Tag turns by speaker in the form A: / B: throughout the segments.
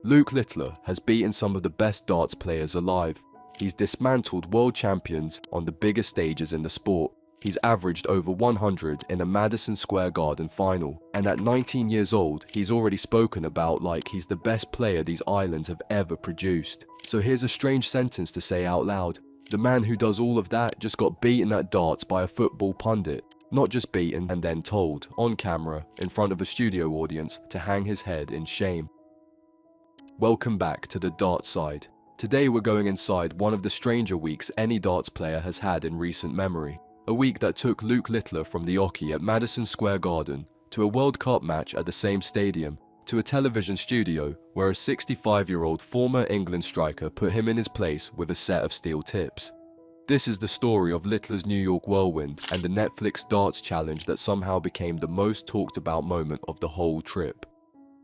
A: Luke Littler has beaten some of the best darts players alive. He's dismantled world champions on the biggest stages in the sport. He's averaged over 100 in a Madison Square Garden final. And at 19 years old, he's already spoken about like he's the best player these islands have ever produced. So here's a strange sentence to say out loud. The man who does all of that just got beaten at darts by a football pundit. Not just beaten and then told, on camera, in front of a studio audience, to hang his head in shame. Welcome back to the darts side. Today we're going inside one of the stranger weeks any darts player has had in recent memory. A week that took Luke Littler from the Oki at Madison Square Garden, to a World Cup match at the same stadium, to a television studio where a 65-year-old former England striker put him in his place with a set of steel tips. This is the story of Littler's New York whirlwind and the Netflix darts challenge that somehow became the most talked about moment of the whole trip.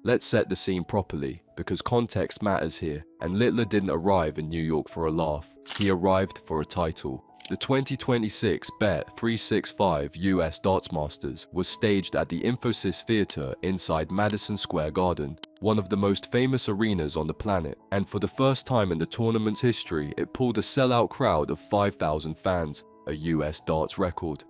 A: Let's set the scene properly, because context matters here, and Littler didn't arrive in New York for a laugh. He arrived for a title. The 2026 Bet 365 US Darts Masters was staged at the Infosys Theatre inside Madison Square Garden, one of the most famous arenas on the planet, and for the first time in the tournament's history, it pulled a sellout crowd of 5,000 fans, a US darts record.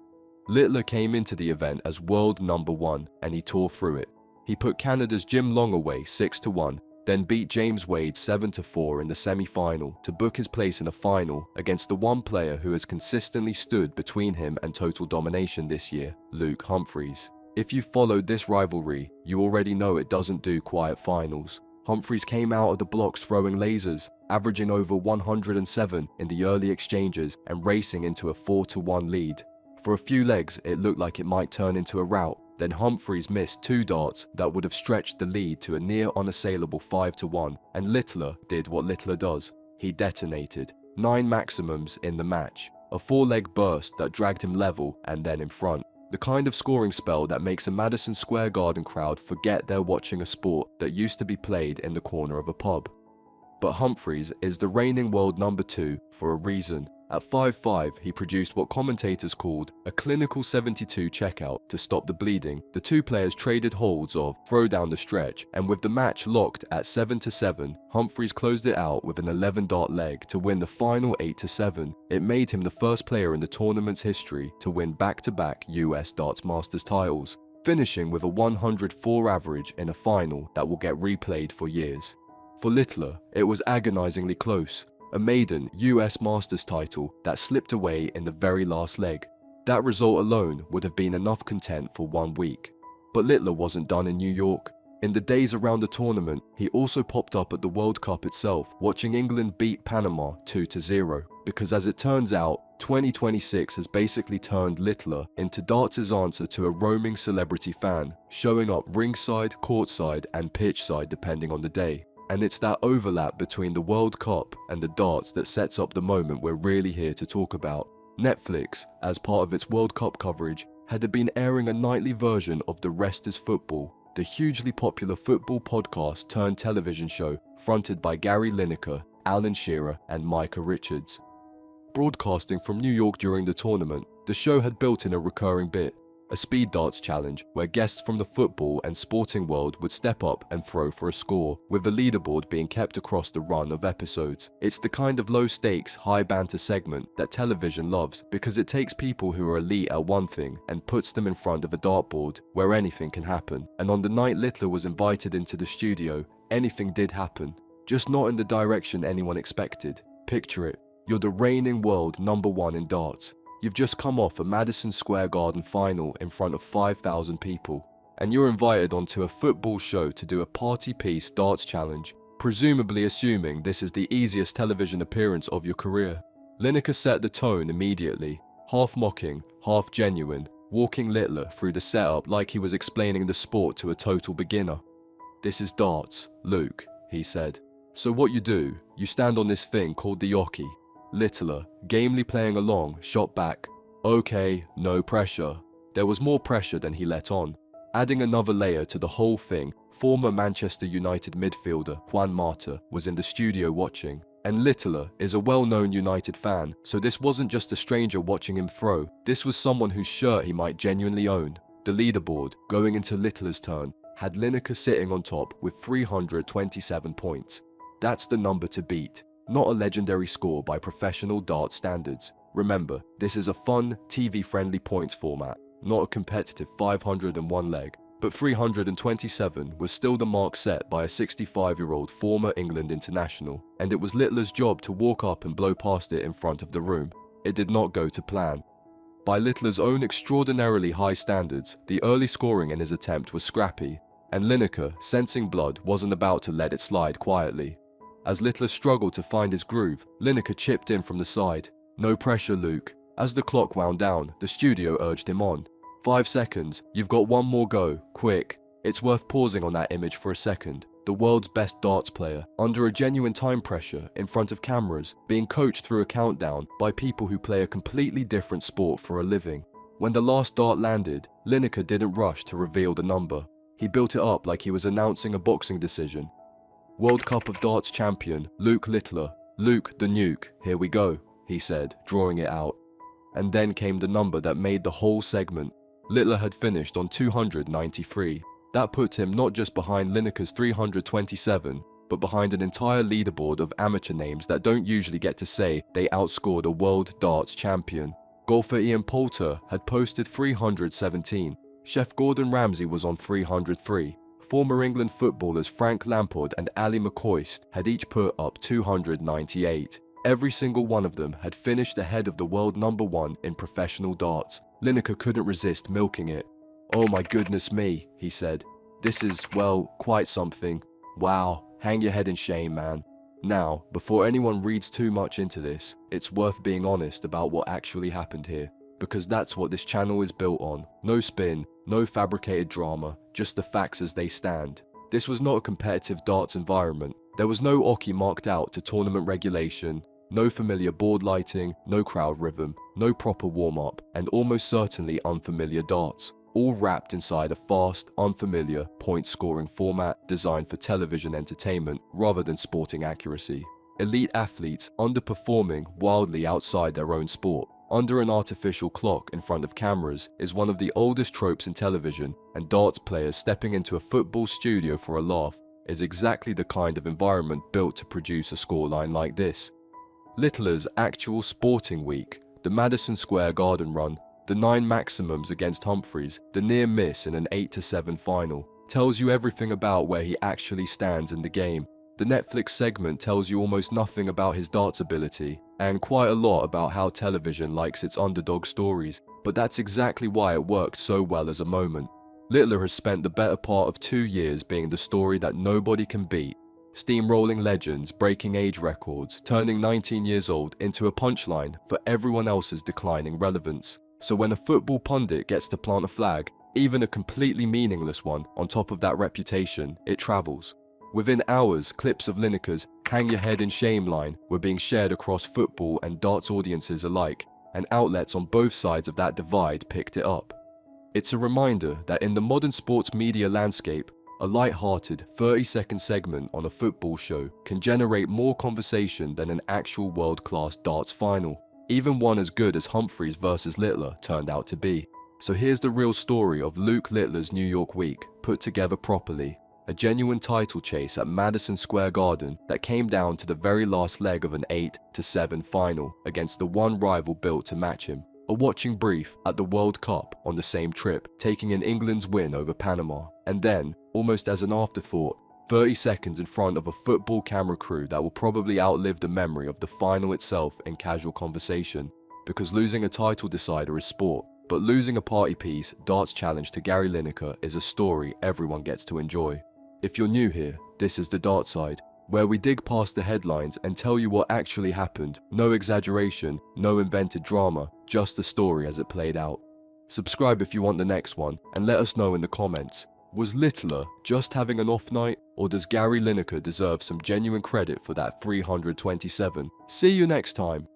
A: Littler came into the event as world number 1, and he tore through it. He put Canada's Jim Long away 6-1, then beat James Wade 7-4 in the semi-final to book his place in a final against the one player who has consistently stood between him and total domination this year, Luke Humphries. If you've followed this rivalry, you already know it doesn't do quiet finals. Humphries came out of the blocks throwing lasers, averaging over 107 in the early exchanges and racing into a 4-1 lead. For a few legs, it looked like it might turn into a rout. Then Humphries missed 2 darts that would have stretched the lead to a near unassailable 5-1, and Littler did what Littler does. He detonated. 9 maximums in the match. A 4-leg burst that dragged him level and then in front. The kind of scoring spell that makes a Madison Square Garden crowd forget they're watching a sport that used to be played in the corner of a pub. But Humphries is the reigning world number 2 for a reason. At 5'5", he produced what commentators called a clinical 72 checkout to stop the bleeding. The two players traded holds of throw down the stretch, and with the match locked at 7-7, Humphries closed it out with an 11-dart leg to win the final 8-7. It made him the first player in the tournament's history to win back-to-back US Darts Masters titles, finishing with a 104 average in a final that will get replayed for years. For Littler, it was agonizingly close. A maiden US Masters title that slipped away in the very last leg. That result alone would have been enough content for 1 week. But Littler wasn't done in New York. In the days around the tournament, he also popped up at the World Cup itself, watching England beat Panama 2-0. Because as it turns out, 2026 has basically turned Littler into darts' answer to a roaming celebrity fan, showing up ringside, courtside, and pitchside depending on the day. And it's that overlap between the World Cup and the darts that sets up the moment we're really here to talk about. Netflix, as part of its World Cup coverage, had been airing a nightly version of The Rest is Football, the hugely popular football podcast turned television show fronted by Gary Lineker, Alan Shearer, and Micah Richards. Broadcasting from New York during the tournament, the show had built in a recurring bit, a speed darts challenge where guests from the football and sporting world would step up and throw for a score, with the leaderboard being kept across the run of episodes. It's the kind of low-stakes, high-banter segment that television loves because it takes people who are elite at one thing and puts them in front of a dartboard where anything can happen. And on the night Littler was invited into the studio, anything did happen, just not in the direction anyone expected. Picture it. You're the reigning world number 1 in darts. You've just come off a Madison Square Garden final in front of 5,000 people, and you're invited onto a football show to do a party piece darts challenge, presumably assuming this is the easiest television appearance of your career. Lineker set the tone immediately, half mocking, half genuine, walking Littler through the setup like he was explaining the sport to a total beginner. "This is darts, Luke," he said. "So what you do, you stand on this thing called the Oki." Littler, gamely playing along, shot back, "Okay, no pressure." There was more pressure than he let on. Adding another layer to the whole thing, former Manchester United midfielder Juan Mata was in the studio watching. And Littler is a well-known United fan, so this wasn't just a stranger watching him throw. This was someone whose shirt he might genuinely own. The leaderboard, going into Littler's turn, had Lineker sitting on top with 327 points. That's the number to beat, not a legendary score by professional darts standards. Remember, this is a fun, TV-friendly points format, not a competitive 501 leg, but 327 was still the mark set by a 65-year-old former England international, and it was Littler's job to walk up and blow past it in front of the room. It did not go to plan. By Littler's own extraordinarily high standards, the early scoring in his attempt was scrappy, and Lineker, sensing blood, wasn't about to let it slide quietly. As Littler struggled to find his groove, Lineker chipped in from the side. "No pressure, Luke." As the clock wound down, the studio urged him on. 5 seconds, you've got one more go, quick. It's worth pausing on that image for a second. The world's best darts player, under a genuine time pressure, in front of cameras, being coached through a countdown by people who play a completely different sport for a living. When the last dart landed, Lineker didn't rush to reveal the number. He built it up like he was announcing a boxing decision. "World Cup of Darts champion, Luke Littler. Luke the Nuke, here we go," he said, drawing it out. And then came the number that made the whole segment. Littler had finished on 293. That put him not just behind Lineker's 327, but behind an entire leaderboard of amateur names that don't usually get to say they outscored a world darts champion. Golfer Ian Poulter had posted 317. Chef Gordon Ramsay was on 303. Former England footballers Frank Lampard and Ali McCoist had each put up 298. Every single one of them had finished ahead of the world #1 in professional darts. Lineker couldn't resist milking it. "Oh my goodness me," he said. "This is, well, quite something. Wow, hang your head in shame, man." Now, before anyone reads too much into this, it's worth being honest about what actually happened here, because that's what this channel is built on. No spin, no fabricated drama, just the facts as they stand. This was not a competitive darts environment. There was no oche marked out to tournament regulation, no familiar board lighting, no crowd rhythm, no proper warm-up, and almost certainly unfamiliar darts, all wrapped inside a fast, unfamiliar, point-scoring format designed for television entertainment rather than sporting accuracy. Elite athletes underperforming wildly outside their own sport, under an artificial clock in front of cameras, is one of the oldest tropes in television, and darts players stepping into a football studio for a laugh is exactly the kind of environment built to produce a scoreline like this. Littler's actual sporting week, the Madison Square Garden run, the 9 maximums against Humphries, the near miss in an 8-7 final, tells you everything about where he actually stands in the game. The Netflix segment tells you almost nothing about his darts ability, and quite a lot about how television likes its underdog stories, but that's exactly why it worked so well as a moment. Littler has spent the better part of 2 years being the story that nobody can beat, steamrolling legends, breaking age records, turning 19 years old into a punchline for everyone else's declining relevance. So when a football pundit gets to plant a flag, even a completely meaningless one, on top of that reputation, it travels. Within hours, clips of Lineker's "hang your head in shame" line were being shared across football and darts audiences alike, and outlets on both sides of that divide picked it up. It's a reminder that in the modern sports media landscape, a light-hearted 30-second segment on a football show can generate more conversation than an actual world-class darts final, even one as good as Humphries versus Littler turned out to be. So here's the real story of Luke Littler's New York week, put together properly. A genuine title chase at Madison Square Garden that came down to the very last leg of an 8-7 final against the one rival built to match him. A watching brief at the World Cup on the same trip, taking in England's win over Panama. And then, almost as an afterthought, 30 seconds in front of a football camera crew that will probably outlive the memory of the final itself in casual conversation. Because losing a title decider is sport, but losing a party piece darts challenge to Gary Lineker is a story everyone gets to enjoy. If you're new here, this is the Dart Side, where we dig past the headlines and tell you what actually happened. No exaggeration, no invented drama, just the story as it played out. Subscribe if you want the next one, and let us know in the comments. Was Littler just having an off night, or does Gary Lineker deserve some genuine credit for that 327? See you next time.